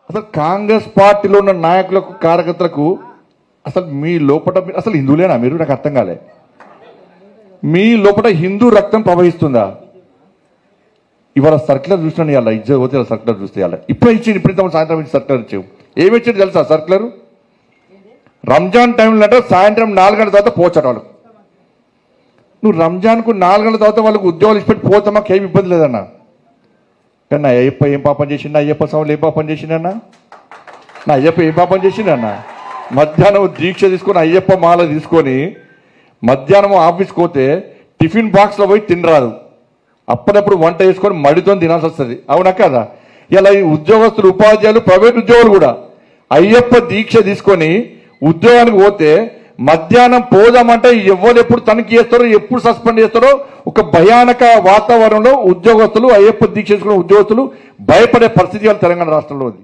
అసలు కాంగ్రెస్ పార్టీలో ఉన్న నాయకులకు కార్యకర్తలకు అసలు మీ లోపల అసలు హిందువులేనా మీరు? నాకు అర్థం కాలే. మీ లోపల హిందూ రక్తం ప్రవహిస్తుందా? ఇవాళ సర్క్యులర్ చూసినా ఇవాళ ఇజ్జత్ పోతే సర్క్యులర్ చూస్తే ఇవాళ ఇప్పుడే ఇచ్చింది, ఇప్పుడు సాయంత్రం ఇచ్చి సర్క్యులర్ ఇచ్చావు. ఏమి ఇచ్చింది తెలుసా సర్క్యులర్? రంజాన్ టైంలో అంటే సాయంత్రం 4 గంటల తర్వాత పోచట వాళ్ళు. నువ్వు రంజాన్కు 4 గంటల తర్వాత వాళ్ళకు ఉద్యోగాలు ఇచ్చిపెట్టి పోతే మాకు ఏమి ఇబ్బంది లేదన్నా. కానీ నా అయ్యప్ప ఏం పాపం చేసిండు? అయ్యప్ప స్వాములు ఏం పాపం చేసిండన్నా? నా అయ్యప్ప ఏం పాపం చేసిండన్నా? మధ్యాహ్నం దీక్ష తీసుకొని అయ్యప్ప మాల తీసుకొని మధ్యాహ్నం ఆఫీస్కి పోతే టిఫిన్ బాక్స్లో పోయి తినరాదు, అప్పుడప్పుడు వంట చేసుకొని మడితో తినాల్సి వస్తుంది. అవునా కదా? ఇలా ఈ ఉద్యోగస్తులు, ఉపాధ్యాయులు, ప్రైవేట్ ఉద్యోగులు కూడా అయ్యప్ప దీక్ష తీసుకొని ఉద్యోగానికి పోతే మధ్యాహ్నం పోదామంటే ఎవరు ఎప్పుడు తనిఖీ చేస్తారో, ఎప్పుడు సస్పెండ్ చేస్తారో ఒక భయానక వాతావరణంలో ఉద్యోగస్తులు, అయ్యప్ప దీక్ష తీసుకున్న ఉద్యోగస్తులు భయపడే పరిస్థితి తెలంగాణ రాష్ట్రంలో ఉంది.